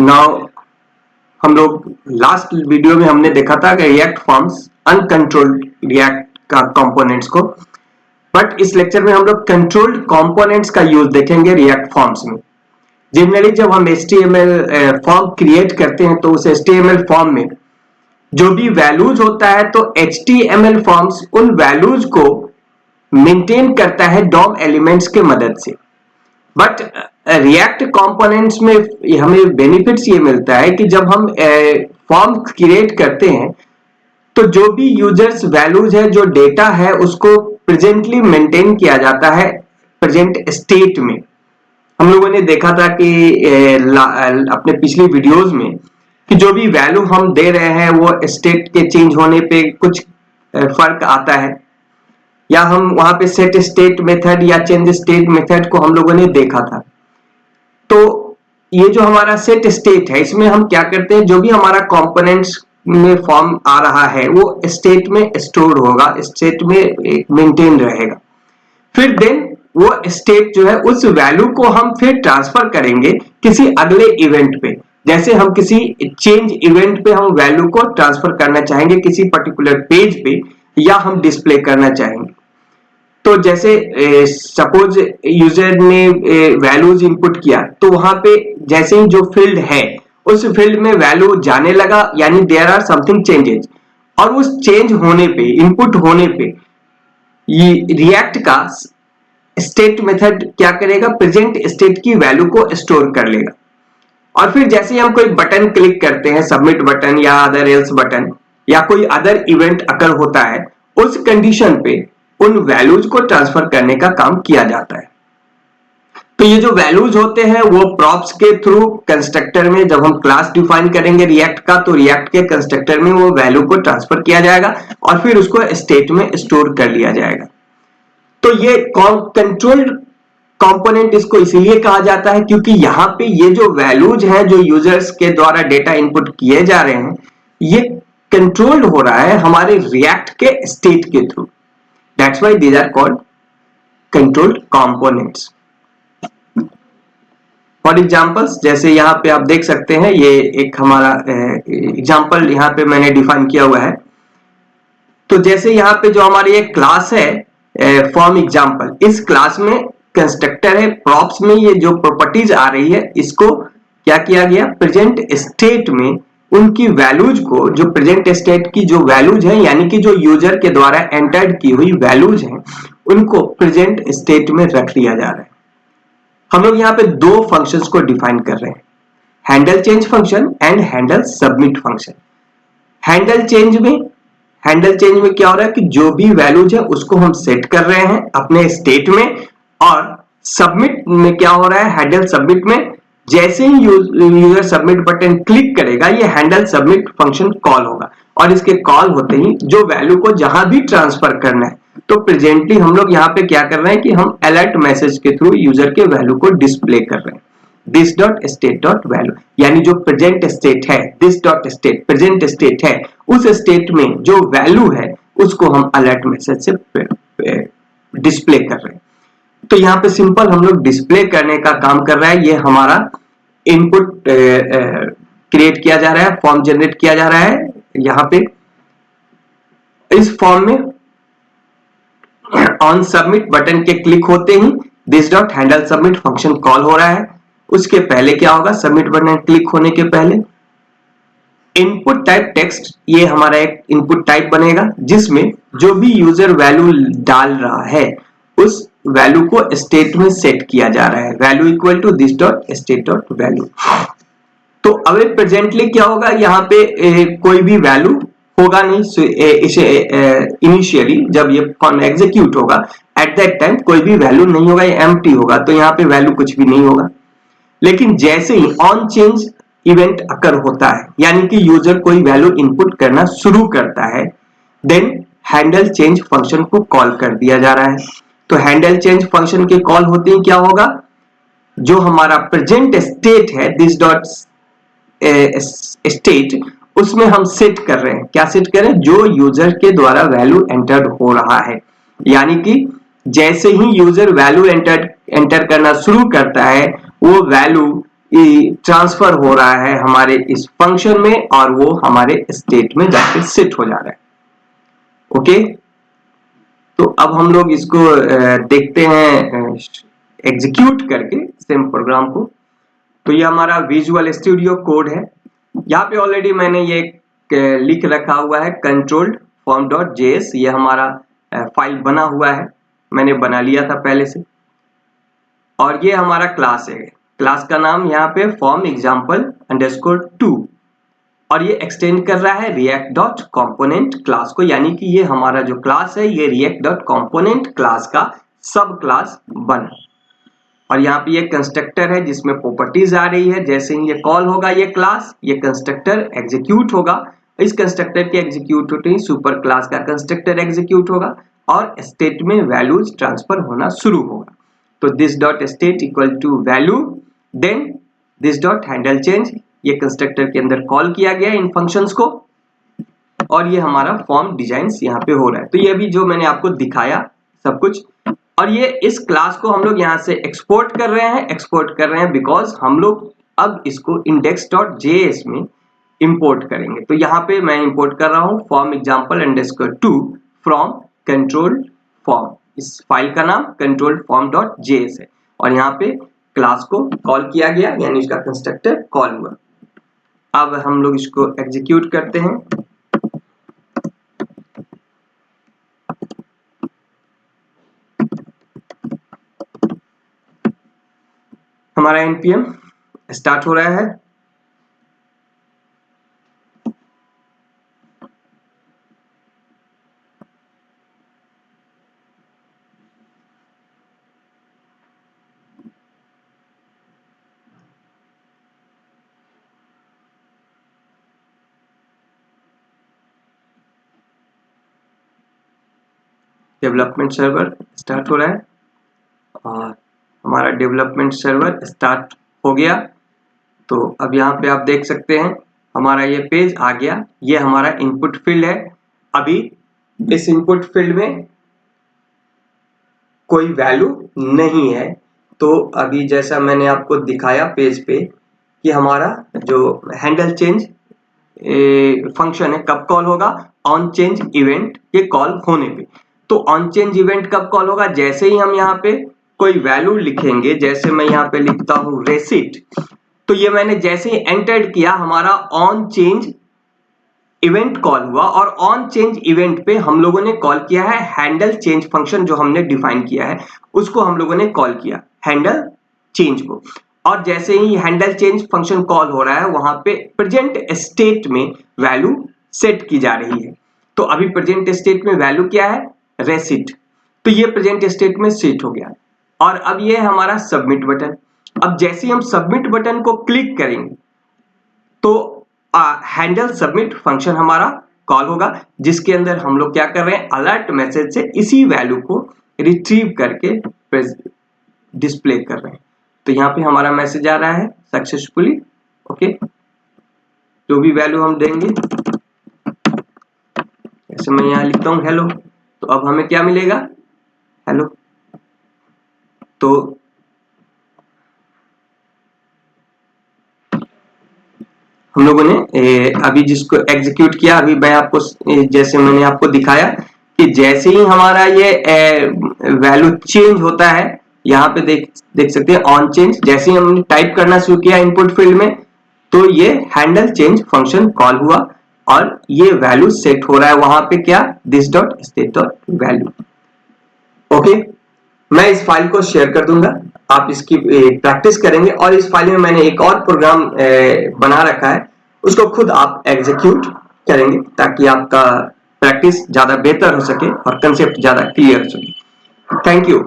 Now हम लोग last video में हमने देखा था कि रिएक्ट फॉर्म्स अनकंट्रोल्ड रिएक्ट का कंपोनेंट्स को, बट इस लेक्चर में हम लोग कंट्रोल्ड कंपोनेंट्स का यूज देखेंगे रिएक्ट फॉर्म्स में। जनरली जब हम HTML फॉर्म क्रिएट करते हैं तो उस HTML फॉर्म में जो भी वैल्यूज होता है तो HTML फॉर्म्स उन वैल्यूज को मेंटेन करता है DOM एलिमेंट्स के मदद से। बट रिएक्ट कंपोनेंट्स में हमें बेनिफिट्स ये मिलता है कि जब हम फॉर्म क्रिएट करते हैं तो जो भी यूजर्स वैल्यूज है, जो डेटा है, उसको प्रेजेंटली मेंटेन किया जाता है प्रेजेंट स्टेट में। हम लोगों ने देखा था कि अपने पिछली वीडियोस में कि जो भी वैल्यू हम दे रहे हैं वो स्टेट के चेंज होने पे कुछ फर्क आता है, या हम वहां पे सेट स्टेट मेथड या चेंज स्टेट मेथड को हम लोगों ने देखा था। तो ये जो हमारा सेट स्टेट है, इसमें हम क्या करते हैं, जो भी हमारा कंपोनेंट्स में फॉर्म आ रहा है वो स्टेट में स्टोर होगा, स्टेट में मेंटेन रहेगा। फिर देन वो स्टेट जो है उस वैल्यू को हम फिर ट्रांसफर करेंगे किसी अगले इवेंट पे। जैसे हम किसी चेंज इवेंट पे हम वैल्यू को ट्रांसफर करना चाहेंगे किसी पर्टिकुलर पेज पे, या हम डिस्प्ले करना चाहेंगे। तो जैसे सपोज यूजर ने वैल्यूज इनपुट किया, तो वहां पे जैसे ही जो फील्ड है उस फील्ड में वैल्यू जाने लगा, यानी देयर आर समथिंग चेंजेस, और उस चेंज होने पे, इनपुट होने पे ये रिएक्ट का स्टेट मेथड क्या करेगा, प्रेजेंट स्टेट की वैल्यू को स्टोर कर लेगा। और फिर जैसे ही हम कोई बटन क्लिक करते हैं, सबमिट बटन या अदर एल्स बटन, या कोई अदर इवेंट अकर होता है, उस कंडीशन पे उन वैल्यूज को ट्रांसफर करने का काम किया जाता है। तो ये जो वैल्यूज होते हैं वो प्रॉप्स के थ्रू कंस्ट्रक्टर में, जब हम क्लास डिफाइन करेंगे रिएक्ट का, तो रिएक्ट के कंस्ट्रक्टर में वो वैल्यू को ट्रांसफर किया जाएगा और फिर उसको स्टेट में स्टोर कर लिया जाएगा। तो ये कंट्रोल्ड कंपोनेंट इसको इसीलिए कहा जाता है क्योंकि यहाँ पे ये जो वैल्यूज हैं, जो यूजर्स के द्वारा डेटा इनपुट किए जा रहे हैं, ये कंट्रोल्ड हो रहा है हमारे रिएक्ट के स्टेट के थ्रू। That's why these are called controlled components. For examples, जैसे यहाँ पे आप देख सकते हैं, ये एक हमारा एग्जांपल यहाँ पे मैंने डिफाइन किया हुआ है। तो जैसे यहाँ पे जो हमारी एक क्लास है फॉर्म एग्जांपल, इस क्लास में कंस्ट्रक्टर है, प्रॉप्स में ये जो प्रॉपर्टीज आ रही है इसको क्या किया गया, प्रेजेंट स्टेट में उनकी वैल्यूज को, जो प्रेजेंट स्टेट की जो वैल्यूज है, यानी कि जो यूजर के द्वारा एंटर्ड की हुई वैल्यूज हैं, उनको प्रेजेंट स्टेट में रख लिया जा रहा है। हम लोग यहाँ पे दो फंक्शंस को डिफाइन कर रहे हैं, handle change function and handle submit function. Handle change में क्या हो रहा है कि जो भी वैल्यूज है उसको हम सेट कर रहे हैं अपने स्टेट में, और सबमिट में क्या हो रहा है, हैंडल सबमिट में जैसे ही यूजर सबमिट बटन क्लिक करेगा ये हैंडल सबमिट फंक्शन कॉल होगा, और इसके कॉल होते ही जो वैल्यू को जहां भी ट्रांसफर करना है, तो प्रेजेंटली हम लोग यहाँ पे क्या कर रहे हैं कि हम अलर्ट मैसेज के थ्रू यूजर के वैल्यू को डिस्प्ले कर रहे हैं। This dot state dot value, यानी जो प्रेजेंट स्टेट है, this dot state present state है, उस स्टेट में जो वैल्यू है उसको हम अलर्ट मैसेज से डिस्प्ले कर रहे हैं। तो यहाँ पे सिंपल हम लोग डिस्प्ले करने का काम कर रहा है। ये हमारा इनपुट क्रिएट किया जा रहा है, फॉर्म जनरेट किया जा रहा है। यहाँ पे इस फॉर्म में ऑन सबमिट बटन के क्लिक होते ही this dot handle submit function call हो रहा है। उसके पहले क्या होगा, सबमिट बटन क्लिक होने के पहले इनपुट टाइप टेक्स्ट, ये हमारा एक इनपुट टाइप बनेगा जिसमें जो भी यूजर वैल्यू डाल रहा है उस वैल्यू को स्टेट में सेट किया जा रहा है, value equal to this dot state dot value. तो अभी प्रेजेंटली क्या होगा, यहाँ पे कोई भी वैल्यू होगा नहीं, इसे इनिशियली जब ये फॉर्म एग्जीक्यूट होगा एट दैट टाइम कोई भी वैल्यू नहीं होगा, ये एम्प्टी होगा, तो यहाँ पे वैल्यू कुछ भी नहीं होगा। लेकिन जैसे ही ऑन चेंज इवेंट अकर होता है, यानी कि यूजर कोई वैल्यू इनपुट करना शुरू करता है, देन हैंडल चेंज फंक्शन को कॉल कर दिया जा रहा है। तो हैंडल चेंज फंक्शन के कॉल होते ही क्या होगा, जो हमारा प्रेजेंट स्टेट है दिस डॉट स्टेट, उसमें हम सेट कर रहे हैं, क्या सेट कर रहे हैं, जो यूजर के द्वारा वैल्यू एंटर्ड हो रहा है। यानी कि जैसे ही यूजर वैल्यू एंटर करना शुरू करता है, वो वैल्यू ट्रांसफर हो रहा है हमारे इस फंक्शन में और वो हमारे स्टेट में जाके सेट हो जा रहा है। ओके, तो अब हम लोग इसको देखते हैं एग्जीक्यूट करके सेम प्रोग्राम को। तो ये हमारा विजुअल स्टूडियो कोड है। यहाँ पे ऑलरेडी मैंने ये लिख रखा हुआ है कंट्रोल्ड फॉर्म डॉट जेएस, ये हमारा फाइल बना हुआ है, मैंने बना लिया था पहले से। और ये हमारा क्लास है, क्लास का नाम यहाँ पे फॉर्म एग्जाम्पल अंडरस्कोर 2, और ये एक्सटेंड कर रहा है रिएक्ट डॉट कॉम्पोनेंट क्लास को, यानी कि ये हमारा जो क्लास है ये रिएक्ट डॉट कॉम्पोनेंट क्लास का सब क्लास बना। और यहाँ पे ये कंस्ट्रक्टर है जिसमें प्रॉपर्टीज आ रही है, जैसे ही ये कॉल होगा ये क्लास, ये कंस्ट्रक्टर एग्जीक्यूट होगा। इस कंस्ट्रक्टर के एग्जीक्यूट होते ही सुपर क्लास का कंस्ट्रक्टर एग्जीक्यूट होगा और स्टेट में वैल्यूज ट्रांसफर होना शुरू होगा। तो this dot state equal to value, then this dot handle change, ये कंस्ट्रक्टर के अंदर कॉल किया गया इन फंक्शंस को, और ये हमारा फॉर्म डिजाइन्स यहाँ पे हो रहा है। तो ये भी जो मैंने आपको दिखाया सब कुछ, और ये इस क्लास को हम लोग यहाँ से एक्सपोर्ट कर रहे हैं बिकॉज हम लोग अब इसको index.js में इंपोर्ट करेंगे। तो यहाँ पे मैं इंपोर्ट कर रहा हूँ form example underscore 2 from control form, इस फाइल का नाम कंट्रोल फॉर्म डॉट जेएस है, और यहाँ पे क्लास को कॉल किया गया यानी इसका कंस्ट्रक्टर कॉल हुआ। अब हम लोग इसको एग्जीक्यूट करते हैं। हमारा npm स्टार्ट हो रहा है। डेवलपमेंट सर्वर स्टार्ट हो रहा है और हमारा डेवलपमेंट सर्वर स्टार्ट हो गया। तो अब यहाँ पे आप देख सकते हैं हमारा ये पेज आ गया, ये हमारा इनपुट फील्ड है। अभी इस इनपुट फील्ड में कोई वैल्यू नहीं है, तो अभी जैसा मैंने आपको दिखाया पेज पे कि हमारा जो हैंडल चेंज फंक्शन है कब कॉल होगा, ऑन चेंज इवेंट के कॉल होने पे। तो ऑन चेंज इवेंट कब कॉल होगा, जैसे ही हम यहाँ पे कोई वैल्यू लिखेंगे, जैसे मैं यहाँ पे लिखता हूँ रेसिट, तो ये मैंने जैसे ही एंटर किया हमारा ऑन चेंज इवेंट कॉल हुआ, और ऑन चेंज इवेंट पे हम लोगों ने कॉल किया है हैंडल चेंज फंक्शन, जो हमने डिफाइन किया है उसको हम लोगों ने कॉल किया हैंडल चेंज को। और जैसे ही हैंडल चेंज फंक्शन कॉल हो रहा है वहां पे प्रेजेंट स्टेट में वैल्यू सेट की जा रही है। तो अभी प्रेजेंट स्टेट में वैल्यू क्या है, रेसिट, तो ये प्रेजेंट स्टेट में सेट हो गया। और अब ये हमारा सबमिट बटन, अब जैसे ही हम सबमिट बटन को क्लिक करेंगे तो हैंडल सबमिट फंक्शन हमारा कॉल होगा, जिसके अंदर हम लोग क्या कर रहे हैं, अलर्ट मैसेज से इसी वैल्यू को रिट्रीव करके डिस्प्ले कर रहे हैं। तो यहाँ पे हमारा मैसेज आ रहा है सक्सेसफुली। ओके, जो भी वैल्यू हम देंगे, जैसे मैं यहाँ लिखता हूँ हेलो, तो अब हमें क्या मिलेगा, हेलो। तो हम लोगों ने अभी जिसको एग्जीक्यूट किया, अभी मैं आपको जैसे मैंने आपको दिखाया कि जैसे ही हमारा ये वैल्यू चेंज होता है, यहाँ पे देख सकते हैं ऑन चेंज, जैसे ही हमने टाइप करना शुरू किया इनपुट फील्ड में, तो ये हैंडल चेंज फंक्शन कॉल हुआ और ये वैल्यू सेट हो रहा है वहां पे, क्या, this dot state dot value. Okay, मैं इस फाइल को शेयर कर दूंगा, आप इसकी प्रैक्टिस करेंगे। और इस फाइल में मैंने एक और प्रोग्राम बना रखा है, उसको खुद आप एग्जीक्यूट करेंगे ताकि आपका प्रैक्टिस ज्यादा बेहतर हो सके और कंसेप्ट ज्यादा क्लियर हो सके। Thank you.